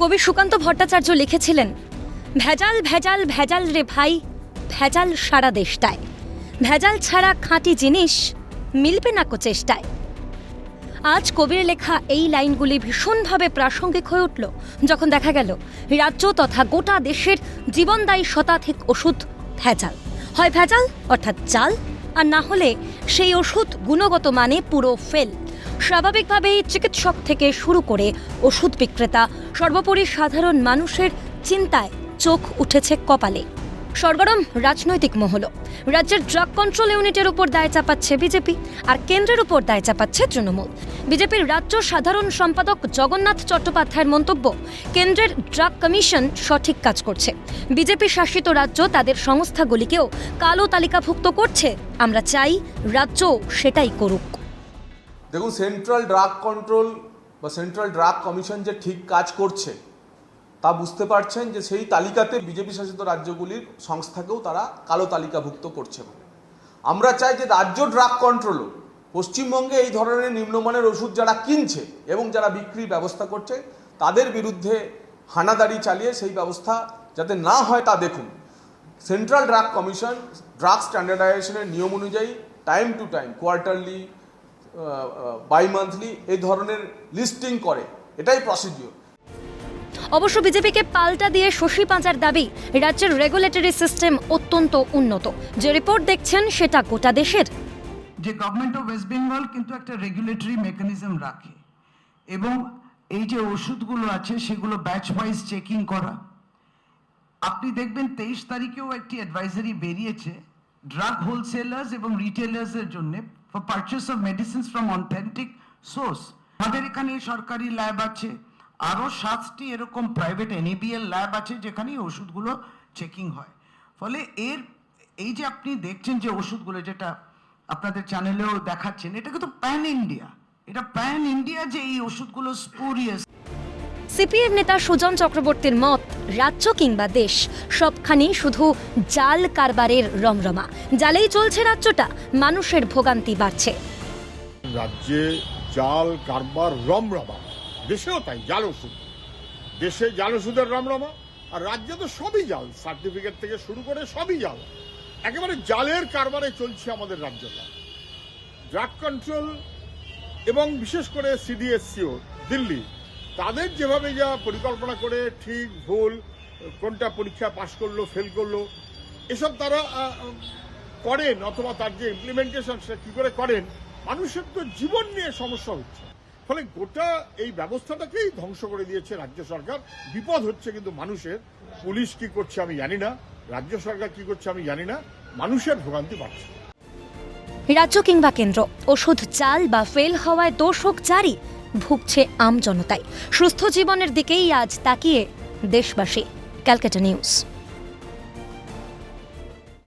কবি সুকান্ত ভট্টাচার্য লিখেছিলেন, ভেজাল ভেজাল ভেজাল রে ভাই, ভেজাল সারা দেশটায়, ভেজাল ছাড়া খাঁটি জিনিস মিলবে না কো চেষ্টায়। আজ কবির লেখা এই লাইনগুলি ভীষণভাবে প্রাসঙ্গিক হয়ে উঠল যখন দেখা গেল রাজ্য তথা গোটা দেশের জীবনদায়ী শতাধিক ওষুধ ভেজাল। হয় ভেজাল অর্থাৎ জাল, আর না হলে সেই ওষুধ গুণগত মানে পুরো ফেল। স্বাভাবিকভাবেই চিকিৎসক থেকে শুরু করে ওষুধ বিক্রেতা, সর্বোপরি সাধারণ মানুষের চিন্তায় চোখ উঠেছে কপালে। সরগরম রাজনৈতিক মহল। রাজ্যের ড্রাগ কন্ট্রোল ইউনিটের উপর দায় চাপাচ্ছে বিজেপি, আর কেন্দ্রের উপর দায় চাপাচ্ছে তৃণমূল। বিজেপির রাজ্য সাধারণ সম্পাদক জগন্নাথ চট্টোপাধ্যায়ের মন্তব্য, কেন্দ্রের ড্রাগ কমিশন সঠিক কাজ করছে, বিজেপি শাসিত রাজ্য তাদের সংস্থাগুলিকেও কালো তালিকাভুক্ত করছে। আমরা চাই রাজ্য সেটাই করুক। দেখুন, সেন্ট্রাল ড্রাগ কন্ট্রোল বা সেন্ট্রাল ড্রাগ কমিশন যে ঠিক কাজ করছে তা বুঝতে পারছেন যে সেই তালিকাতে বিজেপি শাসিত রাজ্যগুলির সংস্থাকেও তারা কালো তালিকাভুক্ত করছে। আমরা চাই যে রাজ্য ড্রাগ কন্ট্রোলও পশ্চিমবঙ্গে এই ধরনের নিম্নমানের ওষুধ যারা কিনছে এবং যারা বিক্রির ব্যবস্থা করছে তাদের বিরুদ্ধে হানাদারি চালিয়ে সেই ব্যবস্থা যাতে না হয় তা দেখুন। সেন্ট্রাল ড্রাগ কমিশন ড্রাগ স্ট্যান্ডার্ডাইজেশনের নিয়ম অনুযায়ী time to time, quarterly, bimonthly এই ধরনের লিস্টিং করে, এটাই প্রসিডিওর। অবশ্য বিজেপিকে পাল্টা দিয়ে শশী পাঁচার দাবি, রাজ্যের রেগুলেটরি সিস্টেম অত্যন্ত উন্নত। যে রিপোর্ট দেখছেন সেটা গোটা দেশের। যে গভর্নমেন্ট অফ ওয়েস্ট বেঙ্গল কিন্তু একটা রেগুলেটরি মেকানিজম রাখে এবং এই যে ওষুধগুলো আছে সেগুলো ব্যাচ ওয়াইজ চেকিং করা। আপনি দেখবেন 23 তারিখেও একটি অ্যাডভাইজারি বেরিয়েছে ড্রাগ হোলসেলার্স এবং রিটেলার্সের জন্য for purchase of medicines from authentic source. আমাদের এখানে সরকারি ল্যাব আছে, আরও 7টি এরকম প্রাইভেট এনএবিএল ল্যাব আছে যেখানে ওষুধগুলো চেকিং হয়। ফলে এই যে আপনি দেখছেন যে ওষুধগুলো, যেটা আপনাদের চ্যানেলেও দেখাচ্ছেন, এটা কিন্তু প্যান ইন্ডিয়া, এটা প্যান ইন্ডিয়া যে এই ওষুধগুলো স্পুরিয়াস। সিপিএম নেতা সুজন চক্রবর্তীর মত, রাজ্য কিংবা দেশ সবখানেই শুধু জাল কারবারের রমরমা। জালেই চলছে রাজ্যটা, মানুষের ভোগান্তি বাড়ছে। রাজ্যে জাল কারবার রমরমা, দেশেও তাই জাল ওষুধ, দেশে জাল ওষুধের রমরমা, আর রাজ্যে তো সবই জাল, সার্টিফিকেট থেকে শুরু করে সবই জাল। একেবারে জালের কারবারে চলছে আমাদের রাজ্যটা। ড্রাগ কন্ট্রোল এবং বিশেষ করে সিডিএসসিও দিল্লি, তাদের যেভাবে যা পরিকল্পনা করে ঠিক ভুল, কোনটা পরীক্ষা পাশ করলো ফেল করলো এসব তারা করেন, অথবা তার যে ইমপ্লিমেন্টেশন সেটা কী করে করেন, মানুষের তো জীবন নিয়ে সমস্যা হচ্ছে। ফলে গোটা এই ব্যবস্থাটাকেই ধ্বংস করে দিয়েছে রাজ্য সরকার। বিপদ হচ্ছে কিন্তু মানুষের। পুলিশ কি করছে আমি জানি না, রাজ্য সরকার কি করছে আমি জানি না, মানুষের ভোগান্তি বাড়ছে। রাজ্য কিংবা কেন্দ্র, ওষুধ জাল বা ফেল হওয়ায় দোষ হোক জারি, ভুগছে আম জনতাই। সুস্থ জীবনের দিকেই আজ তাকিয়ে দেশবাসী। ক্যালকাটা নিউজ।